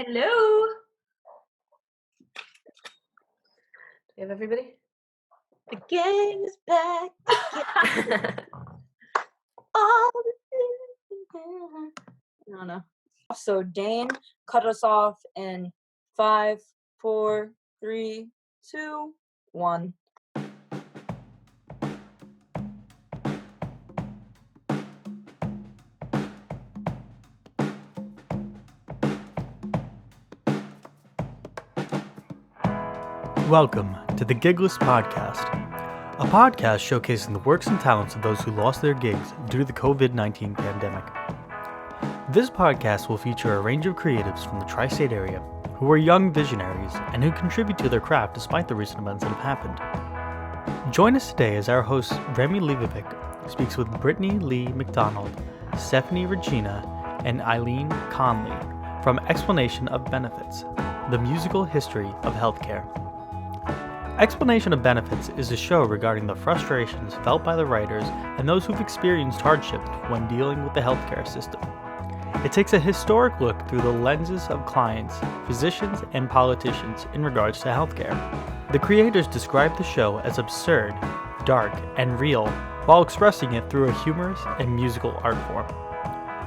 Hello. Do we have everybody? The gang is back. All the I don't know. So Dane cut us off in 5, 4, 3, 2, 1. Welcome to the Gigless Podcast, a podcast showcasing the works and talents of those who lost their gigs due to the COVID-19 pandemic. This podcast will feature a range of creatives from the tri-state area who are young visionaries and who contribute to their craft despite the recent events that have happened. Join us today as our host Remi Leibovic speaks with Brittany Lee McDonald, Stephanie Regina, and Eileen Conley from Explanation of Benefits, the musical history of healthcare. Explanation of Benefits is a show regarding the frustrations felt by the writers and those who've experienced hardship when dealing with the healthcare system. It takes a historic look through the lenses of clients, physicians, and politicians in regards to healthcare. The creators describe the show as absurd, dark, and real, while expressing it through a humorous and musical art form.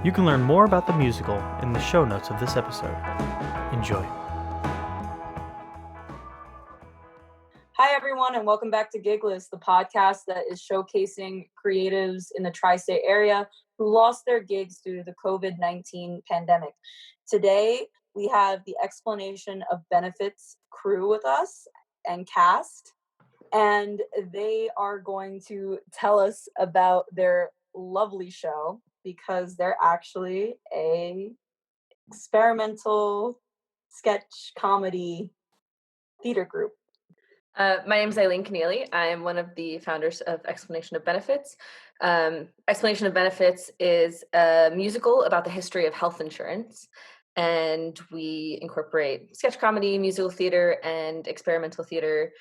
You can learn more about the musical in the show notes of this episode. Enjoy. Hi, everyone, and welcome back to Gigless, the podcast that is showcasing creatives in the tri-state area who lost their gigs due to the COVID-19 pandemic. Today, we have the Explanation of Benefits crew with us and cast, and they are going to tell us about their lovely show because they're actually a experimental sketch comedy theater group. My name is Eileen Conley. I'm one of the founders of Explanation of Benefits. Explanation of Benefits is a musical about the history of health insurance, and we incorporate sketch comedy, musical theater, and experimental theater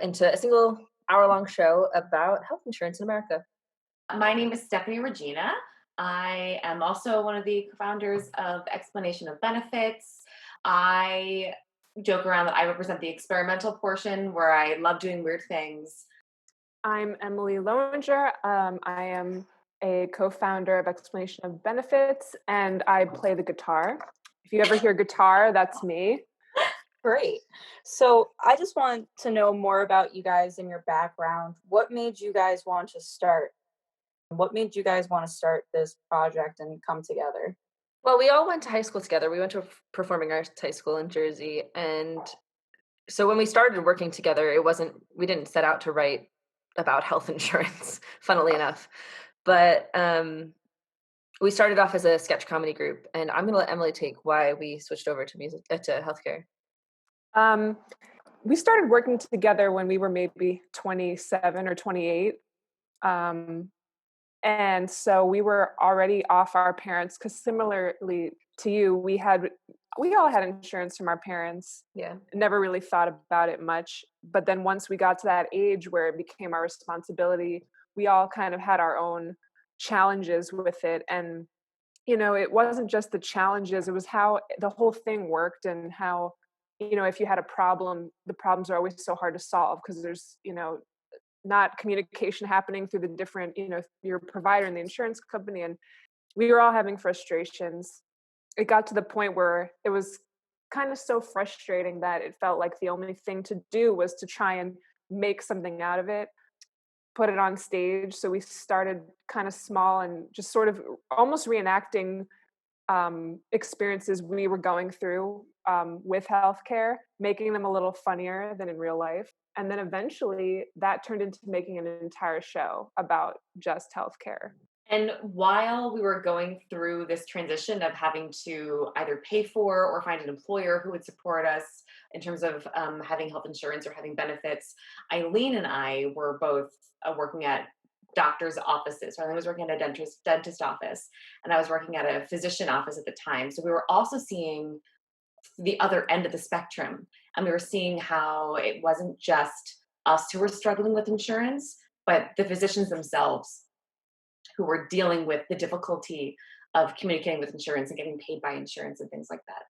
into a single hour-long show about health insurance in America. My name is Stephanie Regina. I am also one of the co-founders of Explanation of Benefits. I joke around that I represent the experimental portion where I love doing weird things. I'm Emily Lowinger. I am a co-founder of Explanation of Benefits, and I play the guitar. If you ever hear guitar, that's me. Great. So I just want to know more about you guys and your background. What made you guys want to start? What made you guys want to start this project and come together? Well, we all went to high school together. We went to a performing arts high school in Jersey, and so when we started working together, we didn't set out to write about health insurance, funnily enough. But we started off as a sketch comedy group, and I'm going to let Emily take why we switched over to music to healthcare. We started working together when we were maybe 27 or 28. And so we were already off our parents, because similarly to you, we all had insurance from our parents. Yeah. Never really thought about it much. But then once we got to that age where it became our responsibility, we all kind of had our own challenges with it. And, it wasn't just the challenges, it was how the whole thing worked and how, if you had a problem, the problems are always so hard to solve because there's, not communication happening through the different, your provider and the insurance company. And we were all having frustrations. It got to the point where it was kind of so frustrating that it felt like the only thing to do was to try and make something out of it, put it on stage. So we started kind of small and just sort of almost reenacting experiences we were going through with healthcare, making them a little funnier than in real life. And then eventually that turned into making an entire show about just healthcare. And while we were going through this transition of having to either pay for or find an employer who would support us in terms of having health insurance or having benefits, Eileen and I were both working at doctor's offices. So I was working at a dentist office, and I was working at a physician office at the time. So we were also seeing the other end of the spectrum. And we were seeing how it wasn't just us who were struggling with insurance, but the physicians themselves who were dealing with the difficulty of communicating with insurance and getting paid by insurance and things like that.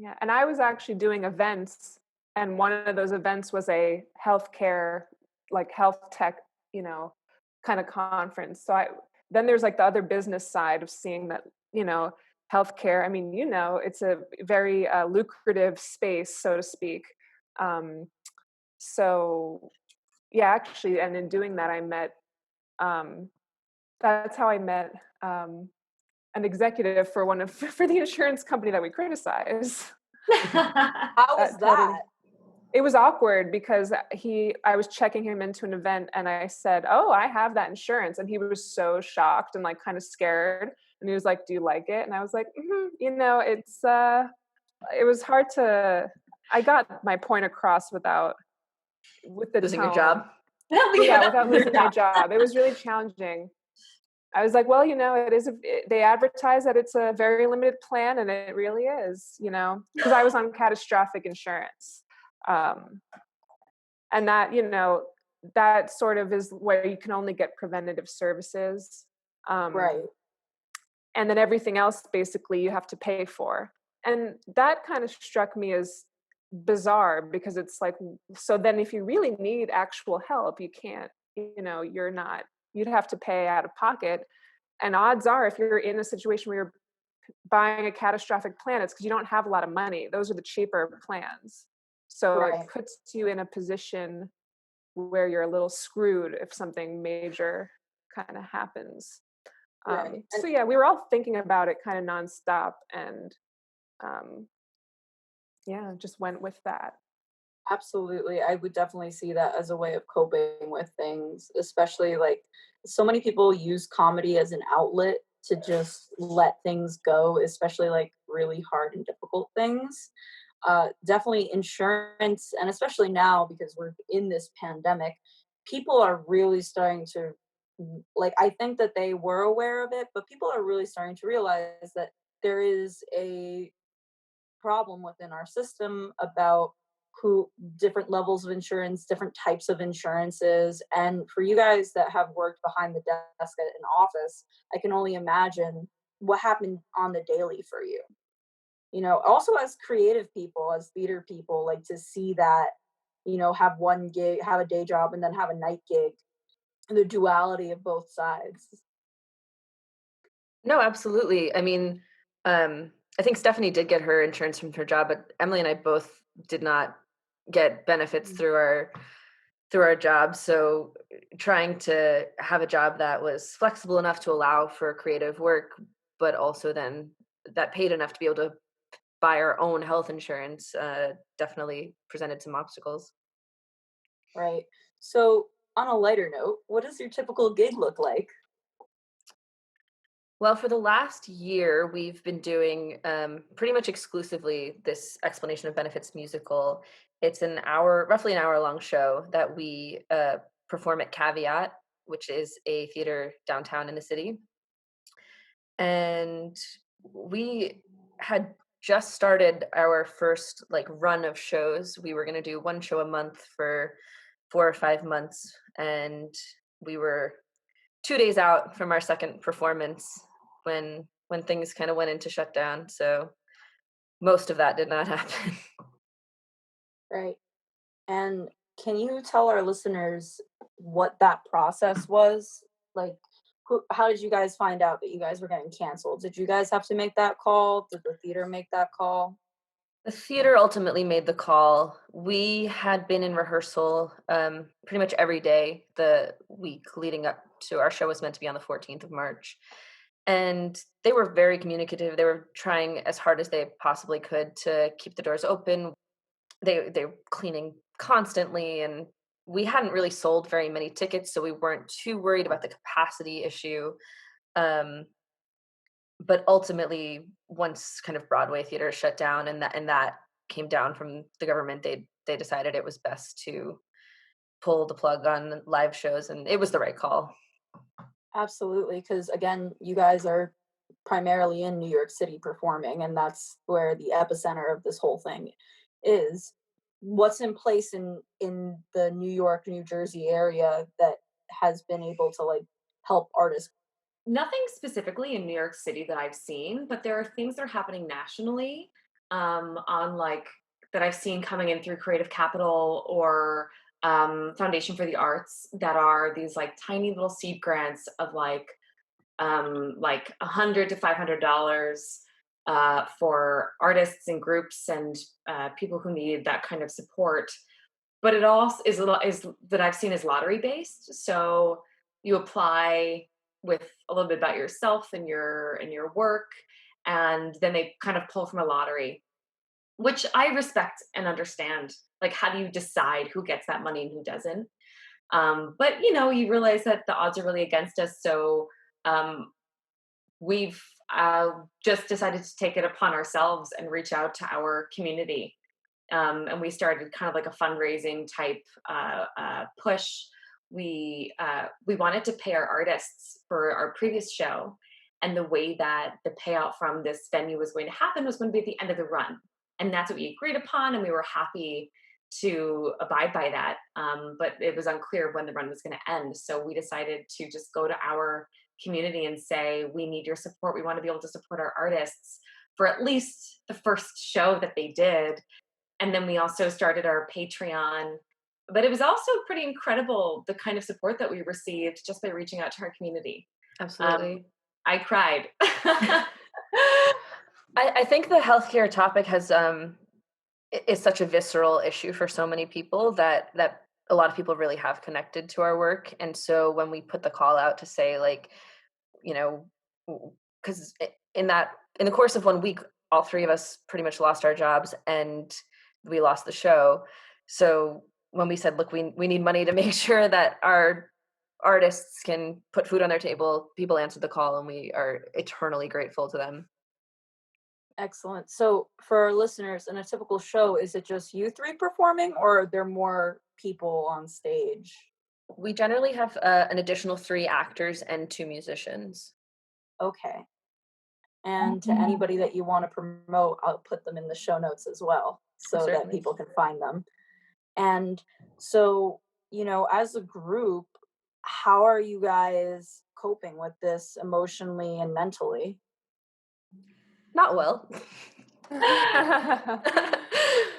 Yeah, and I was actually doing events, and one of those events was a healthcare, like health tech, you know, kind of conference. So then there's like the other business side of seeing that, healthcare. I mean, it's a very lucrative space, so to speak. Um, so yeah, actually, and in doing that, I met. Um, that's how I met an executive for one of for the insurance company that we criticize. How was That totally. that? It was awkward because I was checking him into an event and I said, "Oh, I have that insurance." And he was so shocked and like kind of scared. And he was like, "Do you like it?" And I was like, it was hard I got my point across with the Losing your tone. job. Yeah, without losing my job. It was really challenging. I was like, well, it is, they advertise that it's a very limited plan, and it really is, because I was on catastrophic insurance. And that sort of is where you can only get preventative services. Right. And then everything else, basically, you have to pay for. And that kind of struck me as bizarre because it's like, so then if you really need actual help, you can't, you'd have to pay out of pocket. And odds are, if you're in a situation where you're buying a catastrophic plan, it's because you don't have a lot of money. Those are the cheaper plans. So Right. it puts you in a position where you're a little screwed if something major kind of happens. Right. So yeah, we were all thinking about it kind of nonstop, and yeah, just went with that. Absolutely. I would definitely see that as a way of coping with things, especially like so many people use comedy as an outlet to just let things go, especially like really hard and difficult things. Definitely insurance, and especially now because we're in this pandemic, people are really starting to, like, I think that they were aware of it, but people are really starting to realize that there is a problem within our system about who different levels of insurance, different types of insurances. And for you guys that have worked behind the desk at an office, I can only imagine what happened on the daily for you. Also as creative people, as theater people, like to see that, have one gig, have a day job, and then have a night gig, and the duality of both sides. No, absolutely. I mean, I think Stephanie did get her insurance from her job, but Emily and I both did not get benefits Mm. through our jobs. So trying to have a job that was flexible enough to allow for creative work, but also then that paid enough to be able to buy our own health insurance, definitely presented some obstacles. Right. So on a lighter note, what does your typical gig look like? Well, for the last year, we've been doing pretty much exclusively this explanation of benefits musical. It's roughly an hour long show that we perform at Caveat, which is a theater downtown in the city. And we had just started our first like run of shows. We were going to do one show a month for 4 or 5 months, and we were 2 days out from our second performance when things kind of went into shutdown. So most of that did not happen. Right. And can you tell our listeners what that process was? Like, how did you guys find out that you guys were getting canceled? Did you guys have to make that call? Did the theater make that call? The theater ultimately made the call. We had been in rehearsal pretty much every day the week leading up to our show was meant to be on the 14th of March. And they were very communicative. They were trying as hard as they possibly could to keep the doors open. They were cleaning constantly, and we hadn't really sold very many tickets, so we weren't too worried about the capacity issue. Um, but ultimately, once kind of Broadway theater shut down and that came down from the government, they decided it was best to pull the plug on live shows, and it was the right call. Absolutely, because again, you guys are primarily in New York City performing, and that's where the epicenter of this whole thing is. What's in place in the New York, New Jersey area that has been able to like help artists? Nothing specifically in New York City that I've seen, but there are things that are happening nationally. on like that I've seen coming in through Creative Capital or Foundation for the Arts that are these like tiny little seed grants of like $100 to $500 for artists and groups and people who need that kind of support. But it also is that I've seen is lottery based. So you apply with a little bit about yourself and your work, and then they kind of pull from a lottery, which I respect and understand. Like, how do you decide who gets that money and who doesn't? But you realize that the odds are really against us. So we've just decided to take it upon ourselves and reach out to our community. And we started kind of like a fundraising type push. We wanted to pay our artists for our previous show, and the way that the payout from this venue was going to happen was going to be at the end of the run, and that's what we agreed upon, and we were happy to abide by that. But it was unclear when the run was going to end, so we decided to just go to our community and say, we need your support. We want to be able to support our artists for at least the first show that they did. And then we also started our Patreon. But it was also pretty incredible, the kind of support that we received just by reaching out to our community. Absolutely. I cried. I think the healthcare topic is such a visceral issue for so many people that a lot of people really have connected to our work. And so when we put the call out to say, like, because in the course of 1 week, all three of us pretty much lost our jobs and we lost the show. So when we said, look, we need money to make sure that our artists can put food on their table, people answered the call, and we are eternally grateful to them. Excellent. So for our listeners, in a typical show, is it just you three performing, or are there more people on stage? We generally have an additional 3 actors and 2 musicians. Okay. And to anybody that you want to promote, I'll put them in the show notes as well, so Certainly. that people can find them. And so, as a group, how are you guys coping with this emotionally and mentally? Not well.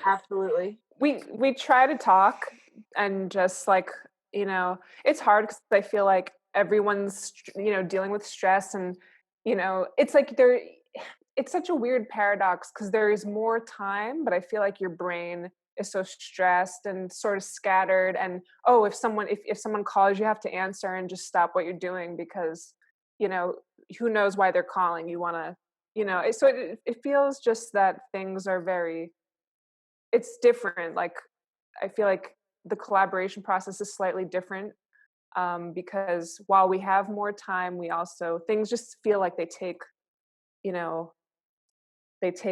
Absolutely. We try to talk and just like, it's hard because I feel like everyone's, dealing with stress, and, it's like it's such a weird paradox because there is more time, but I feel like your brain is so stressed and sort of scattered. And if someone calls, you have to answer and just stop what you're doing because, who knows why they're calling. You want to, so it feels just that things are it's different. Like, I feel like the collaboration process is slightly different because while we have more time, things just feel like they take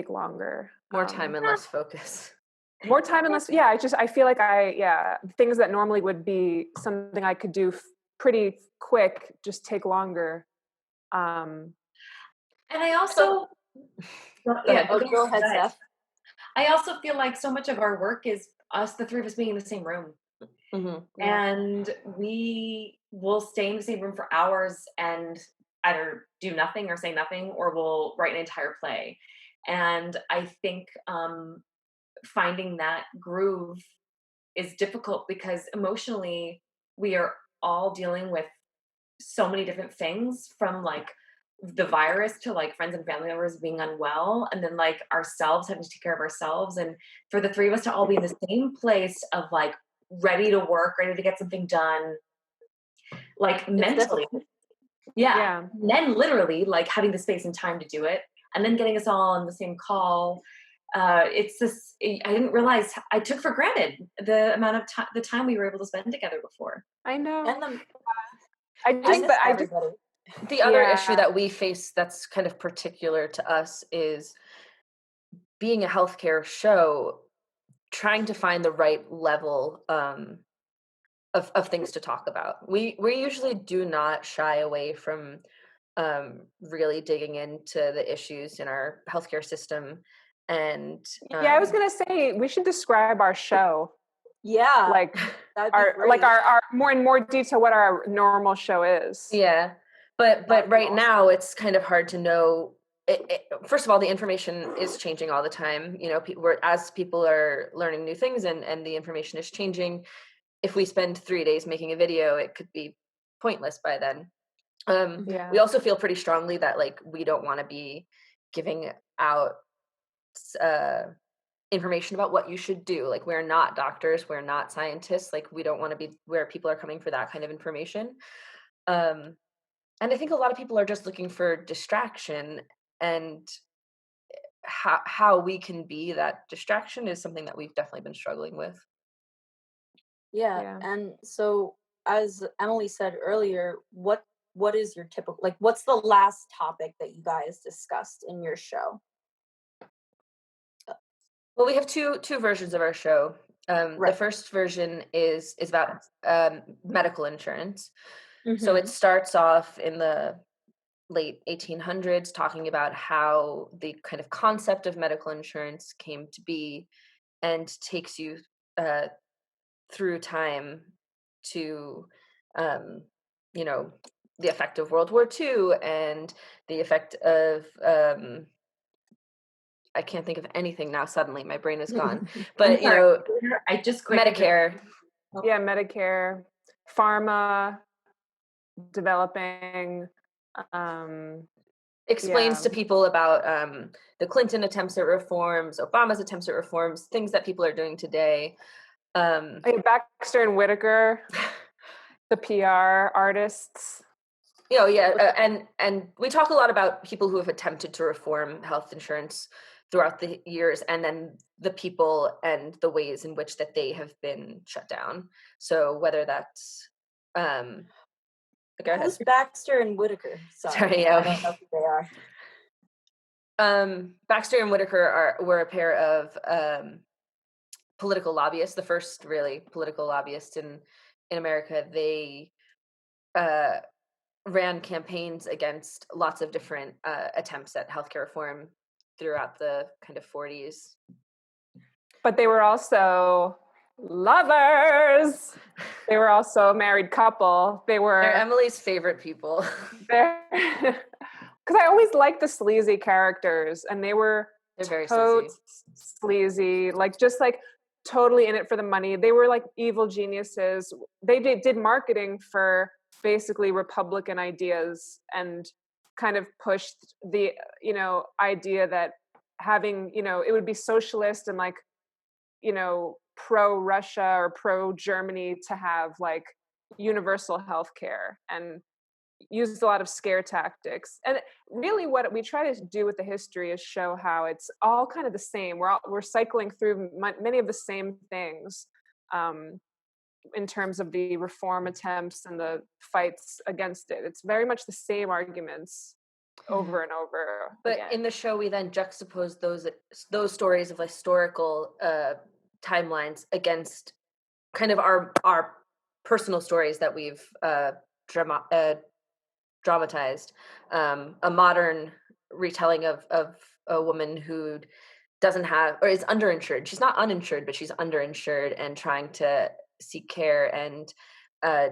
longer. More time and less focus. More time and less. Yeah, I feel like things that normally would be something I could do pretty quick just take longer. And I also, Go ahead, Steph. I also feel like so much of our work is us, the 3 of us, being in the same room. Mm-hmm. And we will stay in the same room for hours and either do nothing or say nothing, or we'll write an entire play. And I think finding that groove is difficult because emotionally we are all dealing with so many different things, from like the virus to like friends and family members being unwell, and then like ourselves having to take care of ourselves. And for the 3 of us to all be in the same place of like ready to work, ready to get something done, like mentally. Yeah. And then literally like having the space and time to do it, and then getting us all on the same call. It's this, I didn't realize, I took for granted the amount of the time we were able to spend together before. I know. And the other issue that we face that's kind of particular to us is being a healthcare show, trying to find the right level of things to talk about. We usually do not shy away from really digging into the issues in our healthcare system. And I was gonna say we should describe our show. Yeah, like our more in more detail what our normal show is. Yeah, but right now it's kind of hard to know first of all, the information is changing all the time. As people are learning new things and the information is changing, if we spend 3 days making a video, it could be pointless by then. Yeah. We also feel pretty strongly that like we don't want to be giving out information about what you should do. Like, we're not doctors, we're not scientists. Like, we don't want to be where people are coming for that kind of information. And I think a lot of people are just looking for distraction, and how we can be that distraction is something that we've definitely been struggling with. Yeah. And so, as Emily said earlier, what is your typical, like, what's the last topic that you guys discussed in your show? Well, we have two versions of our show. The first version is about medical insurance. So it starts off in the late 1800s, talking about how the kind of concept of medical insurance came to be, and takes you through time to the effect of World War II and the effect of I can't think of anything now. Suddenly, my brain is gone. But I just Medicare. Yeah, Medicare, pharma, developing. Explains to people about the Clinton attempts at reforms, Obama's attempts at reforms, things that people are doing today. Baxter and Whitaker, the PR artists. And we talk a lot about people who have attempted to reform health insurance throughout the years, and then the people and the ways in which that they have been shut down. So whether that's go ahead. Who's Baxter and Whitaker? Sorry, I don't know who they are. Baxter and Whitaker were a pair of political lobbyists, the first really political lobbyists in America. They ran campaigns against lots of different attempts at healthcare reform throughout the kind of 40s. But they were also lovers. They were also a married couple. They're Emily's favorite people. Because I always liked the sleazy characters, and they're very sleazy, like just like totally in it for the money. They were like evil geniuses. They did marketing for basically Republican ideas, and kind of pushed the idea that having it would be socialist and like pro Russia or pro Germany to have like universal health care, and used a lot of scare tactics. And really what we try to do with the history is show how it's all kind of the same. We're cycling through many of the same things in terms of the reform attempts and the fights against it. It's very much the same arguments over and over. But again. In the show, we then juxtapose those stories of historical timelines against kind of our personal stories that we've dramatized. A modern retelling of a woman who doesn't have, or is underinsured. She's not uninsured, but she's underinsured and trying to seek care, and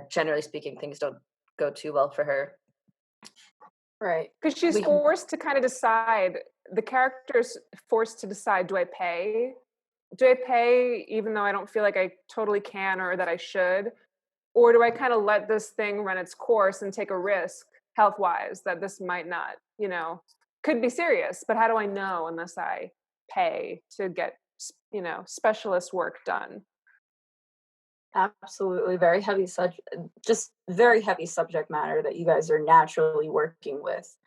generally speaking, things don't go too well for her. Right. Because she's forced to kind of decide, the character's forced to decide, do I pay even though I don't feel like I totally can or that I should? Or do I kind of let this thing run its course and take a risk health-wise that this might not, could be serious, but how do I know unless I pay to get, specialist work done? Absolutely. Very heavy very heavy subject matter that you guys are naturally working with.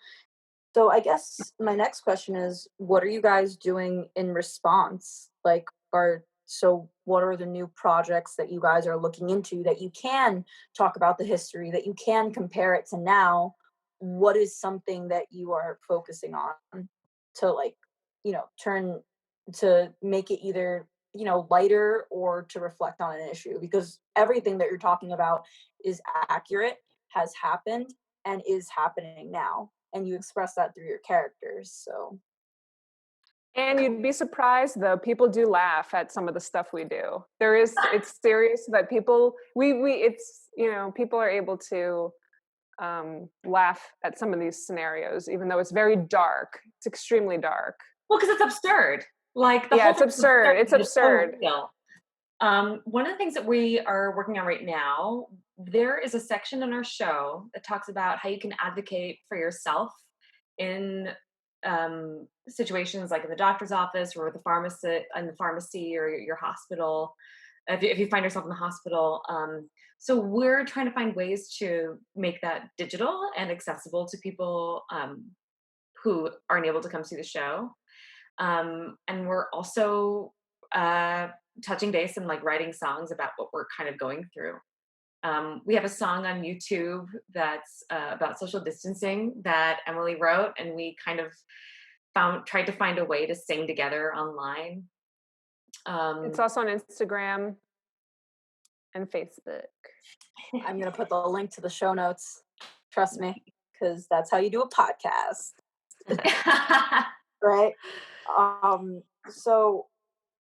So I guess my next question is, what are you guys doing in response? Like, what are the new projects that you guys are looking into that you can talk about the history, that you can compare it to now? What is something that you are focusing on to turn to make it either lighter or to reflect on an issue? Because everything that you're talking about is accurate, has happened, and is happening now, and you express that through your characters. So, and you'd be surprised though, people do laugh at some of the stuff we do. It's serious that people people are able to laugh at some of these scenarios, even though it's very dark. It's extremely dark. Well, because it's absurd. Like the Yeah, whole it's thing is absurd. It's but so absurd. real. One of the things that we are working on right now, there is a section in our show that talks about how you can advocate for yourself in situations like in the doctor's office or with the pharmacy or your hospital. If you find yourself in the hospital, so we're trying to find ways to make that digital and accessible to people who aren't able to come see the show. And we're also touching base and like writing songs about what we're kind of going through. We have a song on YouTube that's about social distancing that Emily wrote, and we kind of tried to find a way to sing together online. It's also on Instagram and Facebook. I'm going to put the link to the show notes. Trust me, because that's how you do a podcast. Right? So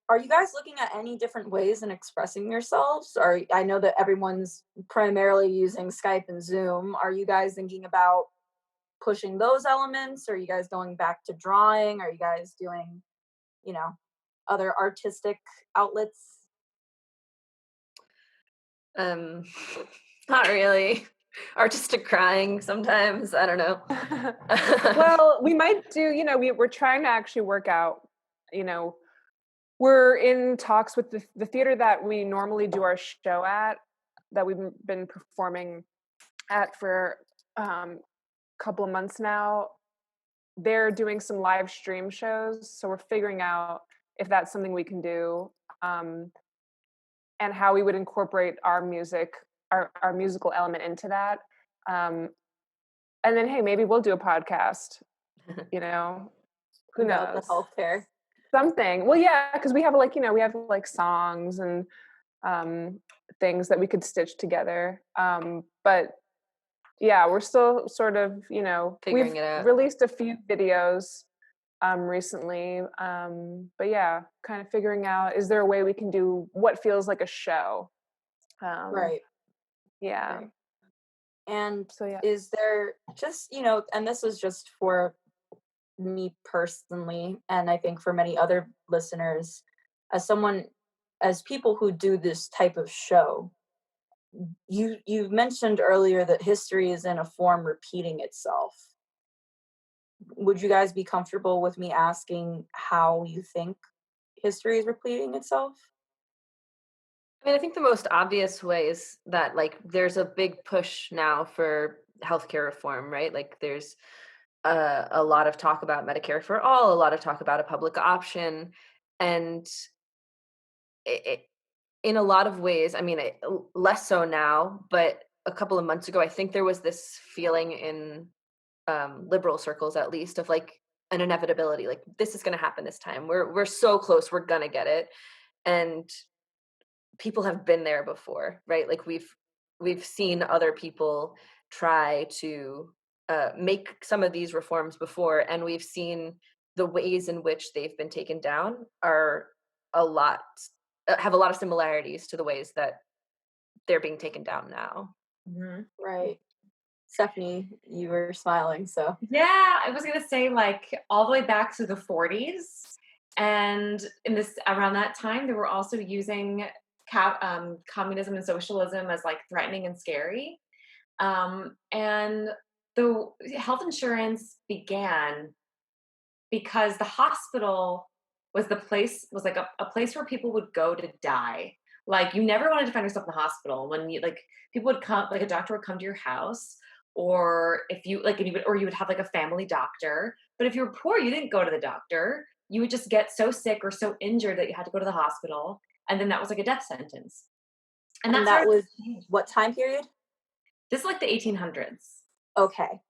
are you guys looking at any different ways in expressing yourselves? Or I know that everyone's primarily using Skype and Zoom. Are you guys thinking about pushing those elements? Are you guys going back to drawing? Are you guys doing, other artistic outlets? Not really. Artistic crying sometimes. I don't know. Well, we might do, we're trying to actually work out, we're in talks with the theater that we normally do our show at, that we've been performing at for a couple of months now. They're doing some live stream shows, so we're figuring out if that's something we can do, and how we would incorporate our music, our musical element into that. And then, hey, maybe we'll do a podcast, who knows? The healthcare. Something. Well, yeah, because we have we have songs and things that we could stitch together. But yeah, we're still sort of, Figuring we've it out. released a few videos recently. But yeah, kind of figuring out, is there a way we can do what feels like a show? Right. Yeah. Right. And so yeah. Is there just, and this is just for me personally, and I think for many other listeners, as people who do this type of show, you mentioned earlier that history is in a form repeating itself. Would you guys be comfortable with me asking how you think history is repeating itself? I mean, I think the most obvious way is that there's a big push now for healthcare reform, right? Like there's a lot of talk about Medicare for all, a lot of talk about a public option, and in a lot of ways, I mean, less so now, but a couple of months ago, I think there was this feeling in liberal circles, at least, of an inevitability, like this is going to happen this time. We're so close, we're gonna get it, and people have been there before, right? Like we've seen other people try to make some of these reforms before, and we've seen the ways in which they've been taken down are have a lot of similarities to the ways that they're being taken down now. Mm-hmm. Right. Stephanie, you were smiling, so. Yeah, I was gonna say all the way back to the 40s, and around that time, they were also using communism and socialism as threatening and scary, and the health insurance began because the hospital was a place where people would go to die. You never wanted to find yourself in the hospital when people would come, a doctor would come to your house, or if you you would have a family doctor. But if you were poor, you didn't go to the doctor. You would just get so sick or so injured that you had to go to the hospital, and then that was a death sentence. And that was what time period? This is the 1800s. Okay.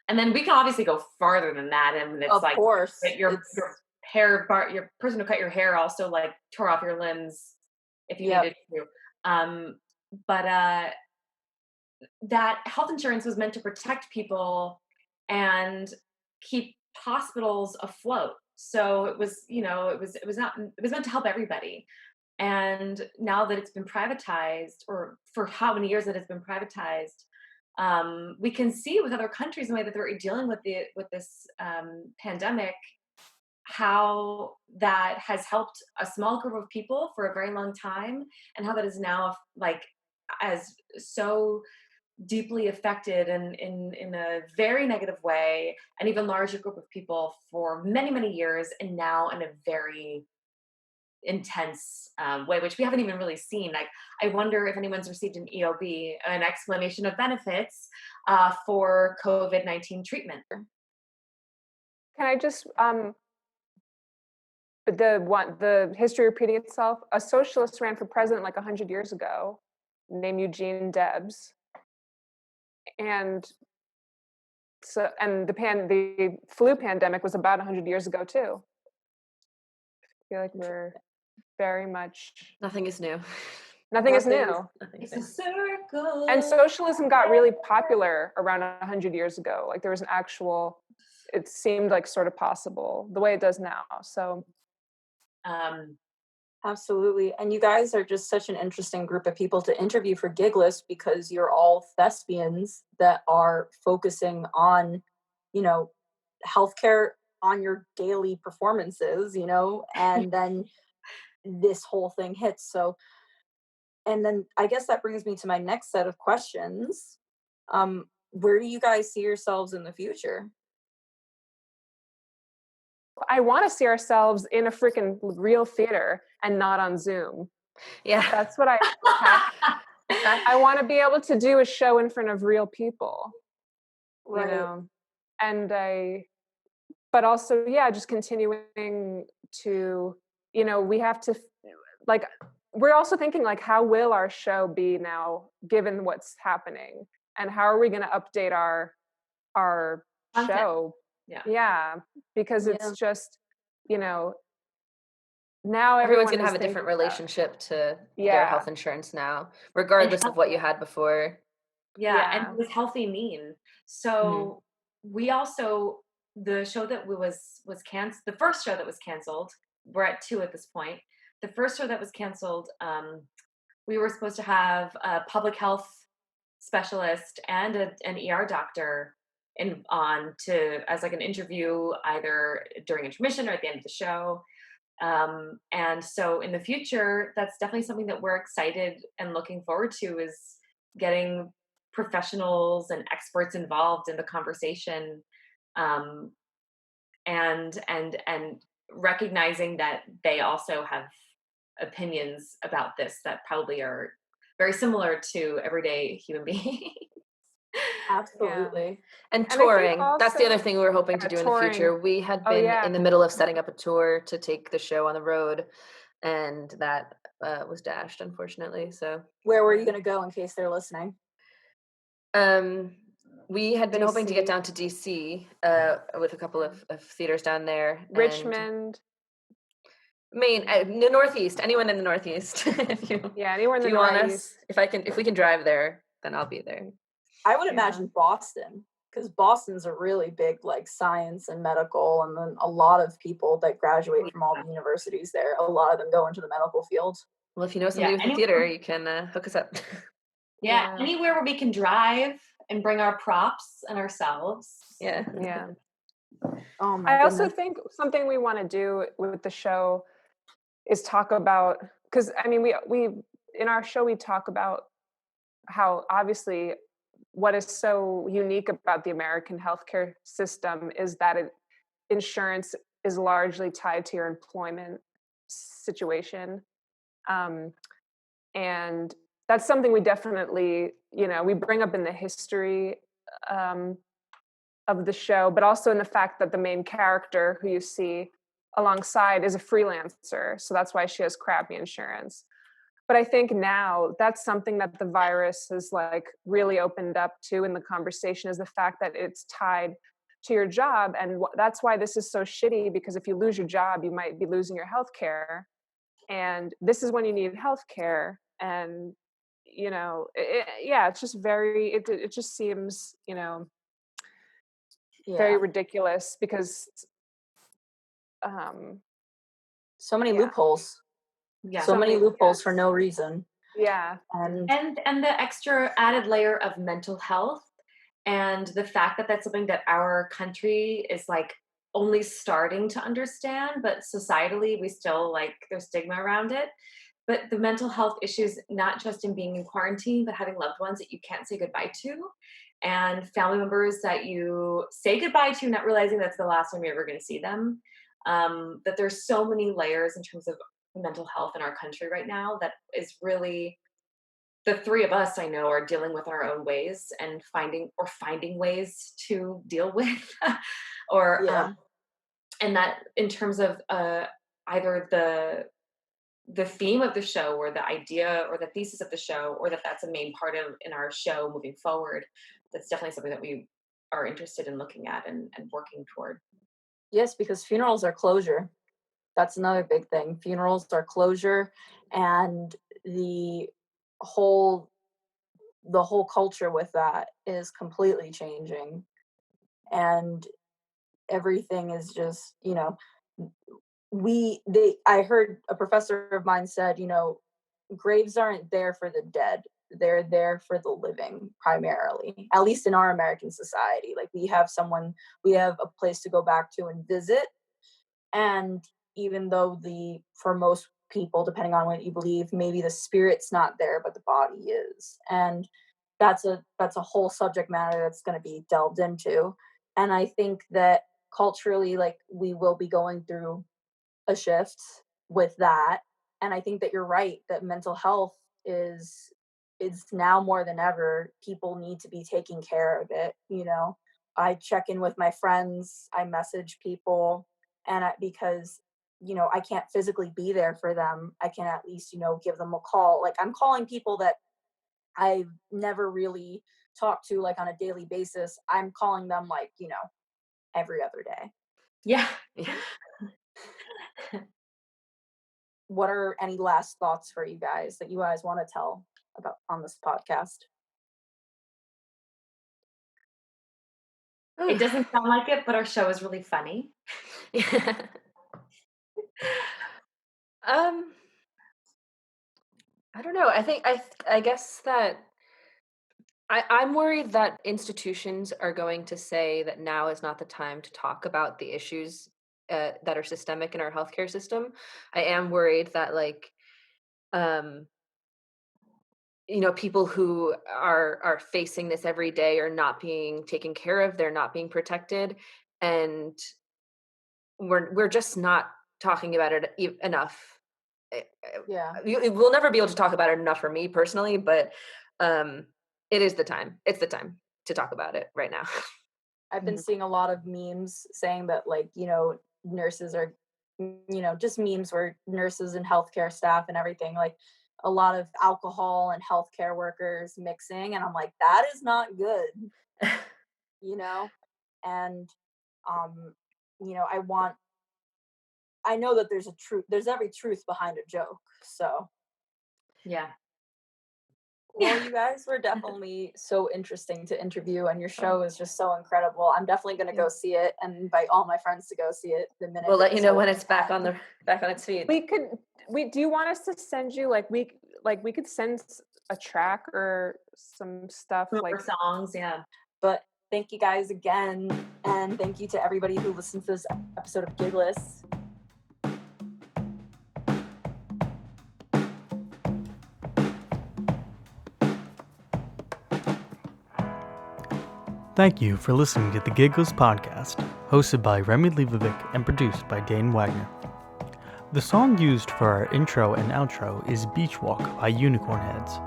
And then we can obviously go farther than that, and it's of course, your person who cut your hair also tore off your limbs if you needed to. But that health insurance was meant to protect people and keep hospitals afloat. So it was meant to help everybody. And now that it's been privatized, or for how many years that it's been privatized, we can see with other countries the way that they're dealing with this pandemic, how that has helped a small group of people for a very long time, and how that is now like as so deeply affected in a very negative way an even larger group of people for many years, and now in a very intense way, which we haven't even really seen. Like, I wonder if anyone's received an EOB, an explanation of benefits for COVID-19 treatment. Can I just the history repeating itself? A socialist ran for president like 100 years ago, named Eugene Debs, and so the flu pandemic was about 100 years ago too. I feel like we're very much Nothing is new. Nothing is new. It's a circle. And socialism got really popular around 100 years ago. Like there was an actual, it seemed like sort of possible the way it does now. So absolutely. And you guys are just such an interesting group of people to interview for Gigless, because you're all thespians that are focusing on, you know, healthcare on your daily performances, you know, and then this whole thing hits. So, and then I guess that brings me to my next set of questions. Where do you guys see yourselves in the future? I want to see ourselves in a freaking real theater and not on Zoom. Yeah. That's what I want to be able to do a show in front of real people. Right. You know, and but also, yeah, just continuing to, you know, we have to, like, we're also thinking, like, how will our show be now, given what's happening? And how are we going to update our Content. show? Yeah, because it's just, you know, now everyone's going to have a different relationship to their health insurance now, regardless of what you had before. And what does healthy mean? So we also, the show that was canceled, the first show that was canceled, we're at 2 at this point. The first show that was canceled, we were supposed to have a public health specialist and an ER doctor as like an interview, either during intermission or at the end of the show. And so in the future, that's definitely something that we're excited and looking forward to, is getting professionals and experts involved in the conversation, and recognizing that they also have opinions about this that probably are very similar to everyday human beings. Absolutely. And touring, that's the other thing we were hoping to do in the future. We had been in the middle of setting up a tour to take the show on the road, and that was dashed, unfortunately. So where were you going to go, in case they're listening? We had been hoping to get down to DC with a couple of theaters down there. Richmond. Maine, the Northeast. Anyone in the Northeast? Anywhere in the Northeast. If we can drive there, then I'll be there. I would imagine Boston, because Boston's a really big, like, science and medical, and then a lot of people that graduate from all the universities there, a lot of them go into the medical field. Well, if you know somebody with a theater, you can hook us up. Anywhere where we can drive and bring our props and ourselves. Oh my I also think something we want to do with the show is talk about, because I mean, we in our show we talk about how obviously what is so unique about the American healthcare system is that insurance is largely tied to your employment situation, and that's something we definitely, you know, we bring up in the history of the show, but also in the fact that the main character who you see alongside is a freelancer. So that's why she has crappy insurance. But I think now that's something that the virus has, like, really opened up to in the conversation, is the fact that it's tied to your job. And that's why this is so shitty, because if you lose your job, you might be losing your health care. And this is when you need health care. And, you know, it's just it just seems, you know, very ridiculous, because so many loopholes. So many loopholes for no reason. And the extra added layer of mental health And the fact that that's something that our country is like only starting to understand, but societally we still like there's stigma around it. But the mental health issues, not just in being in quarantine, but having loved ones that you can't say goodbye to, and family members that you say goodbye to, not realizing that's the last time you're ever going to see them. That there's so many layers in terms of mental health in our country right now that is really the three of us I know are dealing with our own ways and finding ways to deal with or Yeah. and that in terms of either the theme of the show or the idea or the thesis of the show or that's a main part of in our show moving forward, that's definitely something that we are interested in looking at and working toward. Yes, because funerals are closure. That's another big thing. Funerals are closure, and the whole the whole culture with that is completely changing, and everything is just, I heard a professor of mine said, graves aren't there for the dead. They're there for the living primarily, at least in our American society. Like we have a place to go back to and visit. And even though for most people, depending on what you believe, maybe the spirit's not there, but the body is. And that's a whole subject matter that's going to be delved into. And I think that culturally, like, we will be going through a shift with that. And I think that you're right that mental health is now more than ever, people need to be taking care of it. I check in with my friends, I message people, and because I can't physically be there for them, I can at least give them a call. Like, I'm calling people that I've never really talked to, like, on a daily basis. I'm calling them, like, every other day. Yeah. What are any last thoughts for you guys that you guys want to tell about on this podcast? It doesn't sound like it, but our show is really funny. I don't know. I guess that I'm worried that institutions are going to say that now is not the time to talk about the issues that are systemic in our healthcare system. I am worried that, like, people who are facing this every day are not being taken care of. They're not being protected, and we're just not talking about it enough. Yeah. We'll never be able to talk about it enough for me personally, but it is the time. It's the time to talk about it right now. I've been seeing a lot of memes saying that, like, nurses are, just memes where nurses and healthcare staff and everything, like, a lot of alcohol and healthcare workers mixing. And I'm like, that is not good, and, I know that there's every truth behind a joke. So, Yeah. well, you guys were definitely so interesting to interview, and your show is just so incredible. I'm definitely going to go see it and invite all my friends to go see it the minute. We'll let you know when it's back on its feet. Do you want us to send you, we could send a track or some stuff, like songs? Yeah. But thank you guys again, and thank you to everybody who listened to this episode of Gigless. Thank you for listening to the Gigless podcast, hosted by Remi Leibovic and produced by Dane Wagner. The song used for our intro and outro is Beach Walk by Unicorn Heads.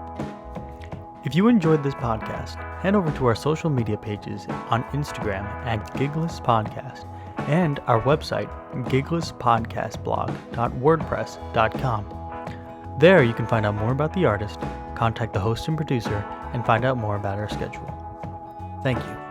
If you enjoyed this podcast, head over to our social media pages on Instagram at Gigless Podcast and our website, giglesspodcastblog.wordpress.com. There you can find out more about the artist, contact the host and producer, and find out more about our schedule. Thank you.